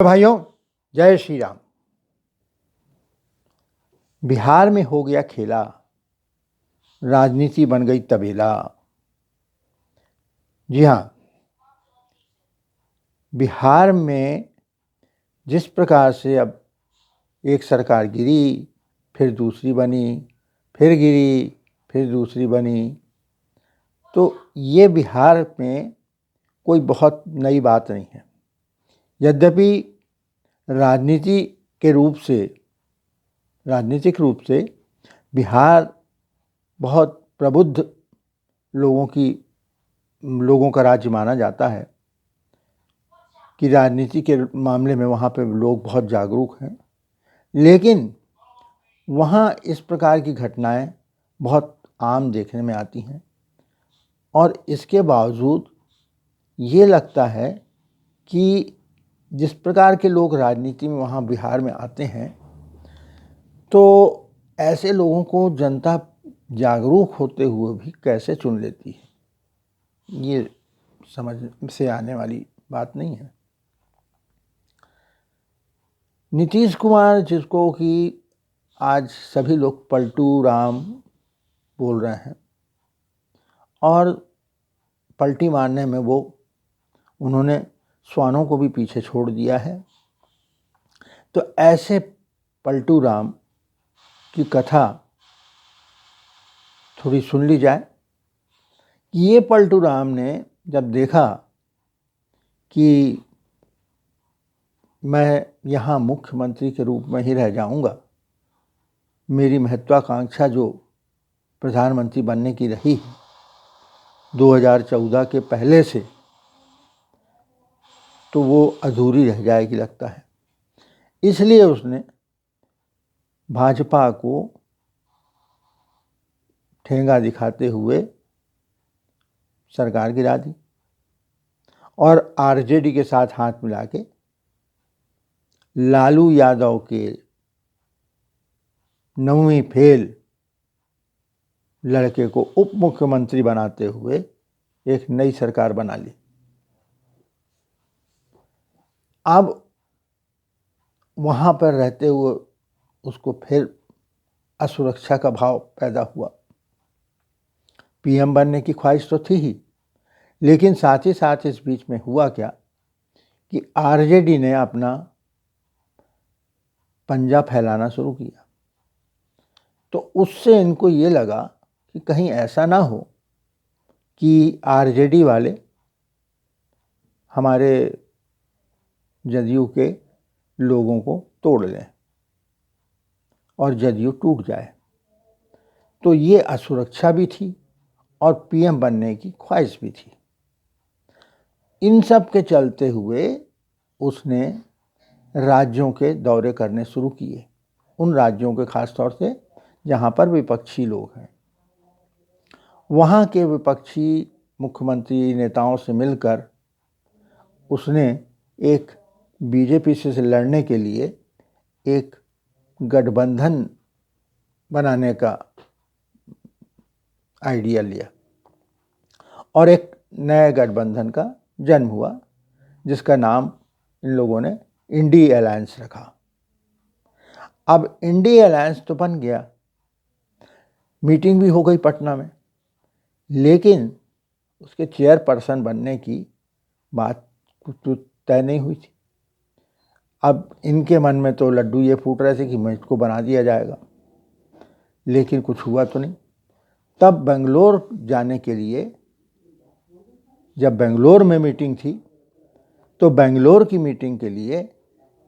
भाइयों, जय श्री राम। बिहार में हो गया खेला, राजनीति बन गई तबेला। जी हाँ, बिहार में जिस प्रकार से अब एक सरकार गिरी, फिर दूसरी बनी, फिर गिरी, फिर दूसरी बनी, तो ये बिहार में कोई बहुत नई बात नहीं है। यद्यपि राजनीतिक रूप से बिहार बहुत प्रबुद्ध लोगों का राज्य माना जाता है कि राजनीति के मामले में वहाँ पे लोग बहुत जागरूक हैं, लेकिन वहाँ इस प्रकार की घटनाएं बहुत आम देखने में आती हैं। और इसके बावजूद ये लगता है कि जिस प्रकार के लोग राजनीति में वहाँ बिहार में आते हैं, तो ऐसे लोगों को जनता जागरूक होते हुए भी कैसे चुन लेती है, ये समझ से आने वाली बात नहीं है। नीतीश कुमार, जिसको कि आज सभी लोग पलटू राम बोल रहे हैं, और पलटी मारने में उन्होंने स्वानों को भी पीछे छोड़ दिया है। तो ऐसे पलटू राम की कथा थोड़ी सुन ली जाए। ये पलटू राम ने जब देखा कि मैं यहाँ मुख्यमंत्री के रूप में ही रह जाऊँगा, मेरी महत्वाकांक्षा जो प्रधानमंत्री बनने की रही है 2014 के पहले से, तो वो अधूरी रह जाएगी लगता है। इसलिए उसने भाजपा को ठेंगा दिखाते हुए सरकार गिरा दी और आरजेडी के साथ हाथ मिला के लालू यादव के 9वीं फेल लड़के को उप मुख्यमंत्री बनाते हुए एक नई सरकार बना ली। अब वहाँ पर रहते हुए उसको फिर असुरक्षा का भाव पैदा हुआ। पीएम बनने की ख्वाहिश तो थी ही, लेकिन साथ ही साथ इस बीच में हुआ क्या कि आरजेडी ने अपना पंजा फैलाना शुरू किया। तो उससे इनको ये लगा कि कहीं ऐसा ना हो कि आरजेडी वाले हमारे जदयू के लोगों को तोड़ लें और जदयू टूट जाए। तो ये असुरक्षा भी थी और पीएम बनने की ख्वाहिश भी थी। इन सब के चलते हुए उसने राज्यों के दौरे करने शुरू किए, उन राज्यों के खास तौर से जहाँ पर विपक्षी लोग हैं। वहाँ के विपक्षी मुख्यमंत्री नेताओं से मिलकर उसने एक बीजेपी से लड़ने के लिए एक गठबंधन बनाने का आइडिया लिया और एक नए गठबंधन का जन्म हुआ, जिसका नाम इन लोगों ने इंडी अलायंस रखा। अब इंडी अलायंस तो बन गया, मीटिंग भी हो गई पटना में, लेकिन उसके चेयरपर्सन बनने की बात कुछ तय नहीं हुई थी। अब इनके मन में तो लड्डू ये फूट रहे थे कि मैं इसको बना दिया जाएगा, लेकिन कुछ हुआ तो नहीं। तब बेंगलोर जाने के लिए, जब बेंगलोर में मीटिंग थी, तो बेंगलोर की मीटिंग के लिए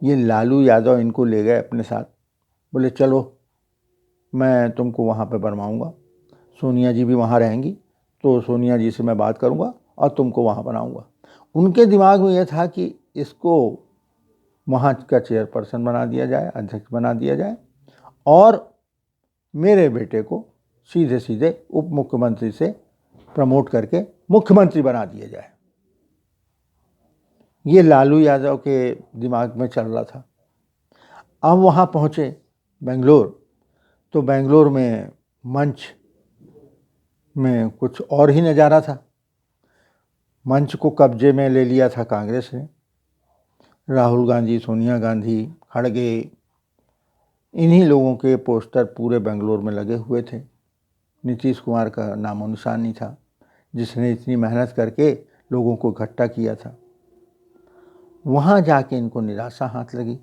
ये लालू यादव इनको ले गए अपने साथ। बोले चलो मैं तुमको वहाँ पे बनवाऊँगा, सोनिया जी भी वहाँ रहेंगी, तो सोनिया जी से मैं बात करूँगा और तुमको वहाँ बनाऊँगा। उनके दिमाग में यह था कि इसको वहाँ का चेयरपर्सन बना दिया जाए, अध्यक्ष बना दिया जाए, और मेरे बेटे को सीधे सीधे उप मुख्यमंत्री से प्रमोट करके मुख्यमंत्री बना दिया जाए। ये लालू यादव के दिमाग में चल रहा था। अब वहाँ पहुँचे बेंगलोर, तो बेंगलोर में मंच में कुछ और ही नज़ारा था। मंच को कब्जे में ले लिया था कांग्रेस ने। राहुल गांधी, सोनिया गांधी, खड़गे, इन्हीं लोगों के पोस्टर पूरे बेंगलोर में लगे हुए थे। नीतीश कुमार का नामो निशान नहीं था, जिसने इतनी मेहनत करके लोगों को इकट्ठा किया था। वहाँ जाके इनको निराशा हाथ लगी।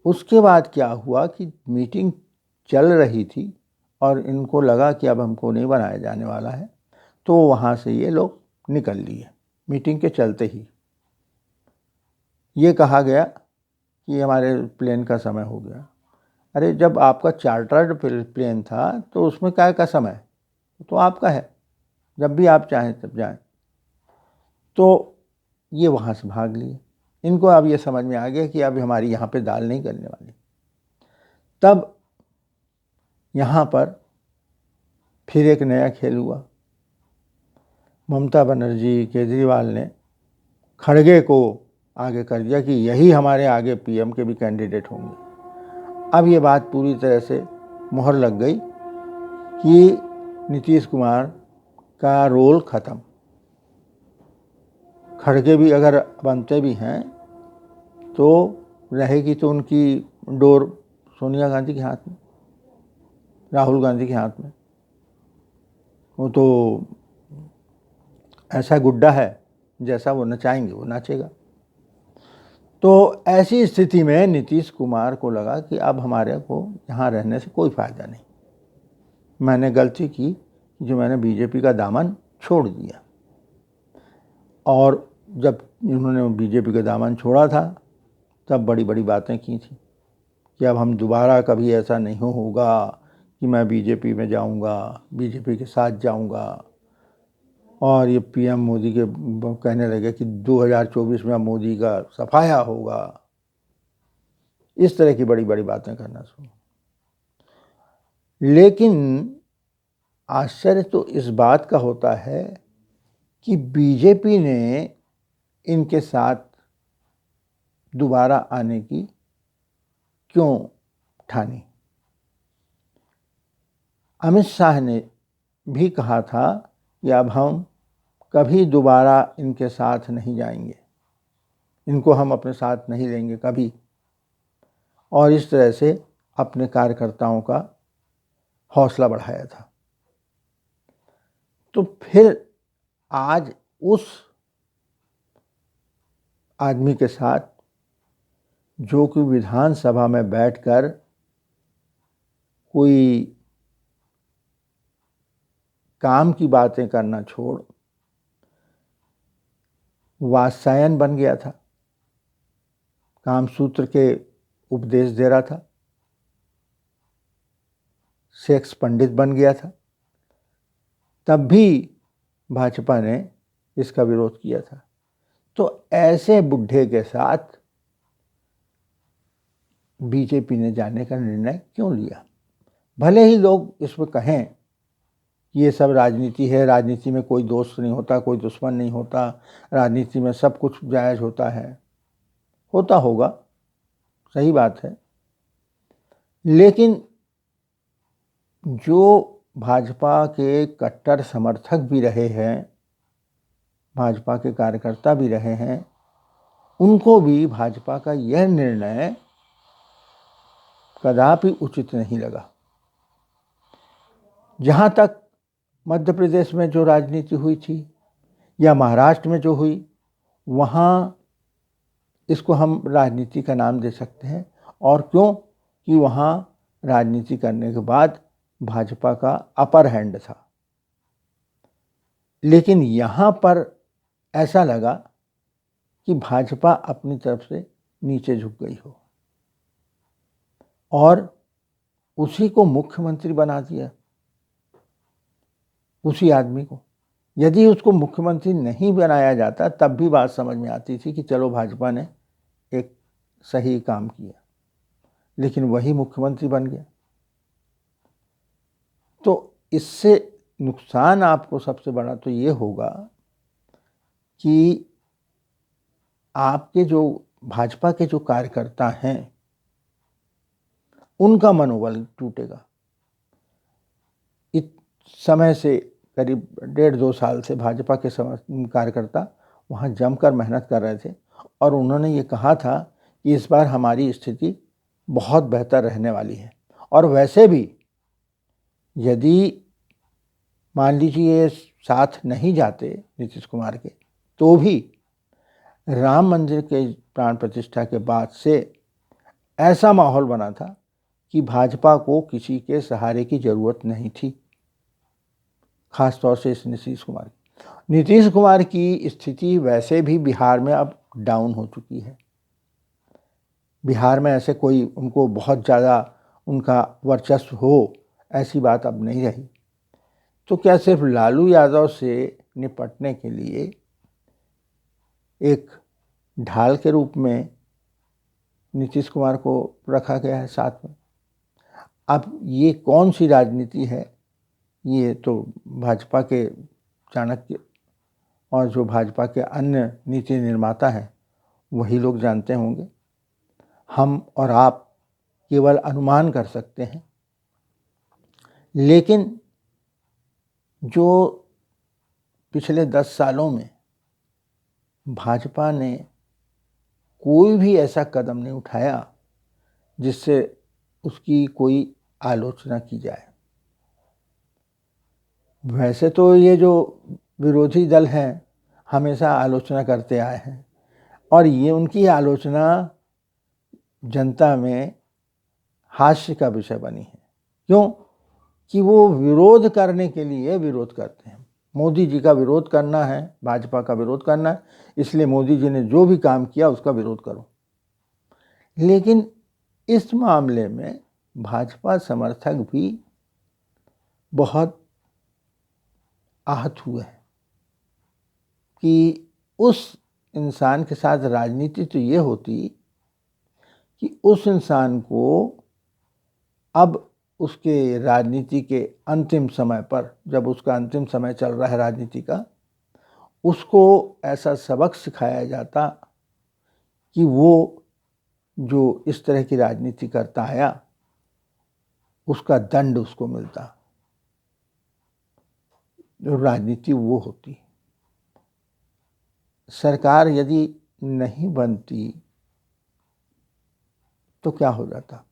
उसके बाद क्या हुआ कि मीटिंग चल रही थी और इनको लगा कि अब हमको नहीं बनाया जाने वाला है, तो वहाँ से ये लोग निकल लिए। मीटिंग के चलते ही ये कहा गया कि हमारे प्लेन का समय हो गया। अरे जब आपका चार्टर्ड प्लेन था तो उसमें क्या का समय, तो आपका है, जब भी आप चाहें तब जाएं। तो ये वहाँ से भाग लिए। इनको अब ये समझ में आ गया कि अब हमारी यहाँ पे दाल नहीं गलने वाली। तब यहाँ पर फिर एक नया खेल हुआ। ममता बनर्जी, केजरीवाल ने खड़गे को आगे कर दिया कि यही हमारे आगे पीएम के भी कैंडिडेट होंगे। अब ये बात पूरी तरह से मुहर लग गई कि नीतीश कुमार का रोल ख़त्म। खड़गे भी अगर बनते भी हैं तो रहेगी तो उनकी डोर सोनिया गांधी के हाथ में, राहुल गांधी के हाथ में। वो तो ऐसा गुड्डा है, जैसा वो नचाएंगे वो नाचेगा। तो ऐसी स्थिति में नीतीश कुमार को लगा कि अब हमारे को यहाँ रहने से कोई फ़ायदा नहीं। मैंने गलती की जो मैंने बीजेपी का दामन छोड़ दिया। और जब इन्होंने बीजेपी का दामन छोड़ा था तब बड़ी बड़ी बातें की थी कि अब हम दोबारा कभी ऐसा नहीं होगा कि मैं बीजेपी में जाऊंगा, बीजेपी के साथ जाऊंगा। और ये पीएम मोदी के कहने लगे कि 2024 में मोदी का सफाया होगा। इस तरह की बड़ी बड़ी बातें करना शुरू। लेकिन आश्चर्य तो इस बात का होता है कि बीजेपी ने इनके साथ दोबारा आने की क्यों ठानी। अमित शाह ने भी कहा था कि अब हम कभी दोबारा इनके साथ नहीं जाएंगे, इनको हम अपने साथ नहीं लेंगे कभी। और इस तरह से अपने कार्यकर्ताओं का हौसला बढ़ाया था। तो फिर आज उस आदमी के साथ जो कि विधानसभा में बैठकर कोई काम की बातें करना छोड़ वात्स्यायन बन गया था, कामसूत्र के उपदेश दे रहा था, सेक्स पंडित बन गया था, तब भी भाजपा ने इसका विरोध किया था। तो ऐसे बुढ़े के साथ बीजेपी ने जाने का निर्णय क्यों लिया। भले ही लोग इसमें कहें कि ये सब राजनीति है, राजनीति में कोई दोस्त नहीं होता, कोई दुश्मन नहीं होता, राजनीति में सब कुछ जायज़ होता है, होता होगा, सही बात है। लेकिन जो भाजपा के कट्टर समर्थक भी रहे हैं, भाजपा के कार्यकर्ता भी रहे हैं, उनको भी भाजपा का यह निर्णय कदापि उचित नहीं लगा। जहाँ तक मध्य प्रदेश में जो राजनीति हुई थी या महाराष्ट्र में जो हुई, वहाँ इसको हम राजनीति का नाम दे सकते हैं। और क्यों कि वहाँ राजनीति करने के बाद भाजपा का अपर हैंड था। लेकिन यहाँ पर ऐसा लगा कि भाजपा अपनी तरफ से नीचे झुक गई हो और उसी को मुख्यमंत्री बना दिया, उसी आदमी को। यदि उसको मुख्यमंत्री नहीं बनाया जाता तब भी बात समझ में आती थी कि चलो भाजपा ने एक सही काम किया, लेकिन वही मुख्यमंत्री बन गया। तो इससे नुकसान आपको सबसे बड़ा तो ये होगा कि आपके जो भाजपा के जो कार्यकर्ता हैं उनका मनोबल टूटेगा। इस समय से करीब 1.5-2 साल से भाजपा के कार्यकर्ता वहाँ जमकर मेहनत कर रहे थे और उन्होंने ये कहा था कि इस बार हमारी स्थिति बहुत बेहतर रहने वाली है। और वैसे भी यदि मान लीजिए ये साथ नहीं जाते नीतीश कुमार के, तो भी राम मंदिर के प्राण प्रतिष्ठा के बाद से ऐसा माहौल बना था कि भाजपा को किसी के सहारे की ज़रूरत नहीं थी, खास तौर से इस नीतीश कुमार की स्थिति वैसे भी बिहार में अब डाउन हो चुकी है। बिहार में ऐसे कोई उनको बहुत ज़्यादा उनका वर्चस्व हो, ऐसी बात अब नहीं रही। तो क्या सिर्फ लालू यादव से निपटने के लिए एक ढाल के रूप में नीतीश कुमार को रखा गया है साथ में? अब ये कौन सी राजनीति है, ये तो भाजपा के चाणक्य और जो भाजपा के अन्य नीति निर्माता हैं वही लोग जानते होंगे। हम और आप केवल अनुमान कर सकते हैं। लेकिन जो पिछले 10 सालों में भाजपा ने कोई भी ऐसा कदम नहीं उठाया जिससे उसकी कोई आलोचना की जाए। वैसे तो ये जो विरोधी दल हैं हमेशा आलोचना करते आए हैं और ये उनकी आलोचना जनता में हास्य का विषय बनी है। क्यों? कि वो विरोध करने के लिए विरोध करते हैं। मोदी जी का विरोध करना है, भाजपा का विरोध करना है, इसलिए मोदी जी ने जो भी काम किया उसका विरोध करो। लेकिन इस मामले में भाजपा समर्थक भी बहुत आहत हुए हैं कि उस इंसान के साथ राजनीति तो ये होती कि उस इंसान को अब उसके राजनीति के अंतिम समय पर, जब उसका अंतिम समय चल रहा है राजनीति का, उसको ऐसा सबक सिखाया जाता कि वो जो इस तरह की राजनीति करता आया उसका दंड उसको मिलता। जो राजनीति वो होती। सरकार यदि नहीं बनती तो क्या हो जाता?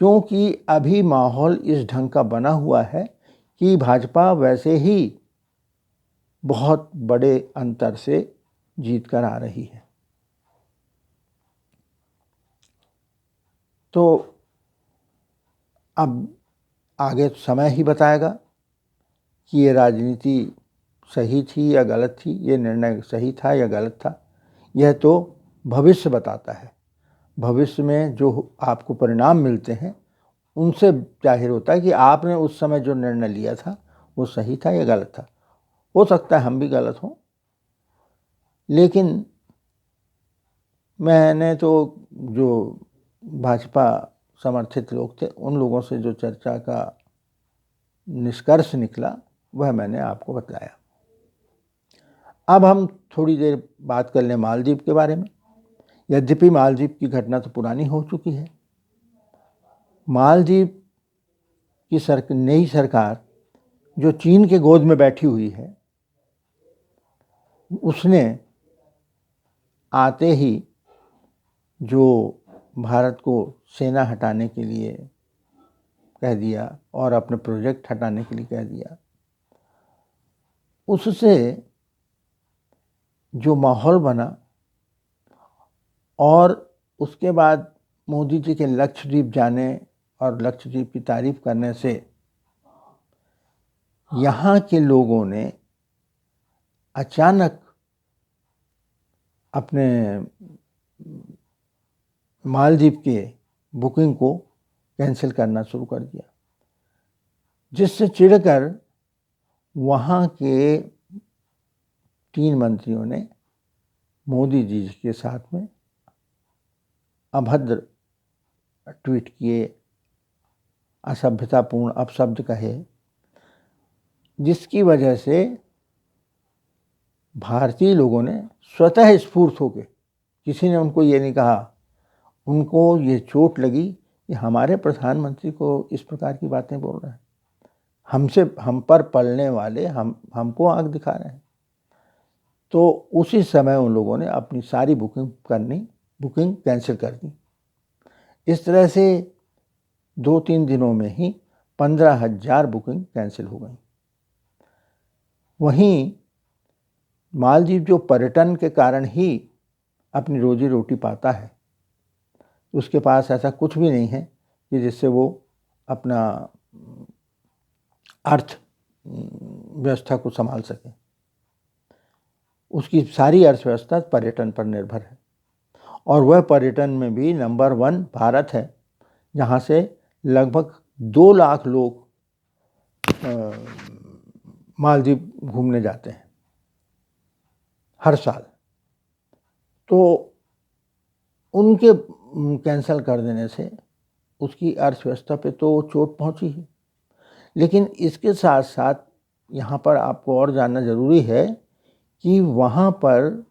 क्योंकि अभी माहौल इस ढंग का बना हुआ है कि भाजपा वैसे ही बहुत बड़े अंतर से जीत कर आ रही है। तो अब आगे समय ही बताएगा कि ये राजनीति सही थी या गलत थी, ये निर्णय सही था या गलत था। यह तो भविष्य बताता है। भविष्य में जो आपको परिणाम मिलते हैं उनसे जाहिर होता है कि आपने उस समय जो निर्णय लिया था वो सही था या गलत था। हो सकता है हम भी गलत हों, लेकिन मैंने तो जो भाजपा समर्थित लोग थे उन लोगों से जो चर्चा का निष्कर्ष निकला वह मैंने आपको बताया। अब हम थोड़ी देर बात कर लें मालदीव के बारे में। यद्यपि मालदीव की घटना तो पुरानी हो चुकी है। मालदीव की नई सरकार जो चीन के गोद में बैठी हुई है, उसने आते ही जो भारत को सेना हटाने के लिए कह दिया और अपने प्रोजेक्ट हटाने के लिए कह दिया, उससे जो माहौल बना और उसके बाद मोदी जी के लक्षद्वीप जाने और लक्षद्वीप की तारीफ करने से यहाँ के लोगों ने अचानक अपने मालदीव के बुकिंग को कैंसिल करना शुरू कर दिया, जिससे चिढ़कर वहाँ के 3 मंत्रियों ने मोदी जी के साथ में अभद्र ट्वीट किए, असभ्यतापूर्ण अपशब्द कहे, जिसकी वजह से भारतीय लोगों ने स्वतः स्फूर्त होकर, किसी ने उनको ये नहीं कहा, उनको ये चोट लगी कि हमारे प्रधानमंत्री को इस प्रकार की बातें बोल रहे हैं, हम पर पलने वाले हमको आंख दिखा रहे हैं। तो उसी समय उन लोगों ने अपनी सारी बुकिंग कैंसिल कर दी। इस तरह से 2-3 दिनों में ही 15,000 बुकिंग कैंसिल हो गई। वहीं मालदीव जो पर्यटन के कारण ही अपनी रोजी रोटी पाता है, उसके पास ऐसा कुछ भी नहीं है कि जिससे वो अपना अर्थ व्यवस्था को संभाल सके। उसकी सारी अर्थव्यवस्था पर्यटन पर निर्भर है और वह पर्यटन में भी नंबर 1 भारत है, जहाँ से लगभग 2 लाख लोग मालदीव घूमने जाते हैं हर साल। तो उनके कैंसल कर देने से उसकी अर्थव्यवस्था पे तो चोट पहुंची है। लेकिन इसके साथ साथ यहाँ पर आपको और जानना ज़रूरी है कि वहाँ पर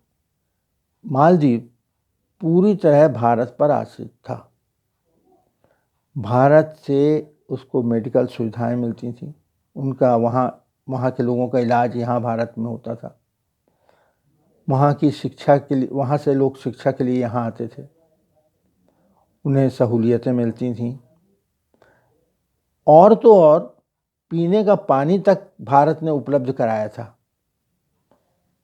मालदीव पूरी तरह भारत पर आश्रित था। भारत से उसको मेडिकल सुविधाएं मिलती थी, उनका वहाँ के लोगों का इलाज यहाँ भारत में होता था। वहाँ की शिक्षा के लिए, वहाँ से लोग शिक्षा के लिए यहाँ आते थे, उन्हें सहूलियतें मिलती थीं। और तो और पीने का पानी तक भारत ने उपलब्ध कराया था।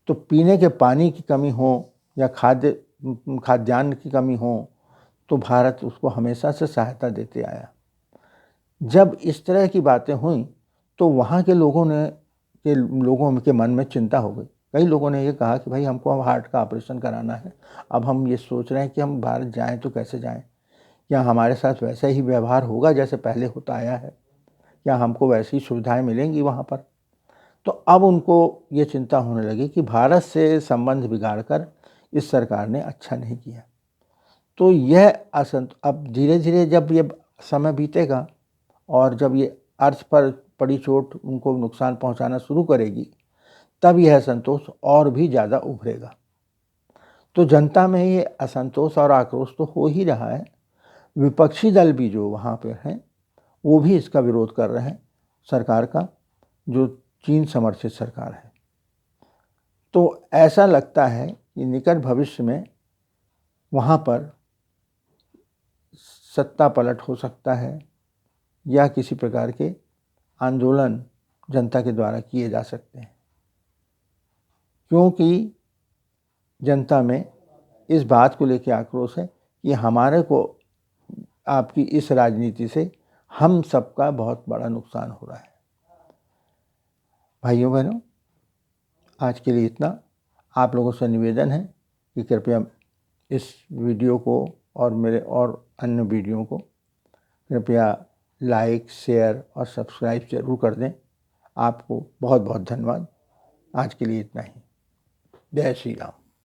तो पीने के पानी की कमी हो या खाद्यान्न की कमी हो तो भारत उसको हमेशा से सहायता देते आया। जब इस तरह की बातें हुई तो वहाँ के लोगों के मन में चिंता हो गई। कई लोगों ने ये कहा कि भाई हमको अब हार्ट का ऑपरेशन कराना है, अब हम ये सोच रहे हैं कि हम भारत जाएं तो कैसे जाएं, क्या हमारे साथ वैसा ही व्यवहार होगा जैसे पहले होता आया है, क्या हमको वैसी सुविधाएं मिलेंगी वहाँ पर। तो अब उनको ये चिंता होने लगी कि भारत से संबंध बिगाड़कर इस सरकार ने अच्छा नहीं किया। तो यह अब धीरे धीरे जब ये समय बीतेगा और जब ये अर्थ पर पड़ी चोट उनको नुकसान पहुंचाना शुरू करेगी, तब यह असंतोष और भी ज़्यादा उभरेगा। तो जनता में ये असंतोष और आक्रोश तो हो ही रहा है। विपक्षी दल भी जो वहाँ पर हैं वो भी इसका विरोध कर रहे हैं, सरकार का, जो चीन समर्थित सरकार है। तो ऐसा लगता है कि निकट भविष्य में वहाँ पर सत्ता पलट हो सकता है या किसी प्रकार के आंदोलन जनता के द्वारा किए जा सकते हैं, क्योंकि जनता में इस बात को लेकर आक्रोश है कि हमारे को आपकी इस राजनीति से हम सबका बहुत बड़ा नुकसान हो रहा है। भाइयों बहनों, आज के लिए इतना। आप लोगों से निवेदन है कि कृपया इस वीडियो को और मेरे और अन्य वीडियो को कृपया लाइक, शेयर और सब्सक्राइब जरूर कर दें। आपको बहुत बहुत धन्यवाद। आज के लिए इतना ही। जय श्री राम।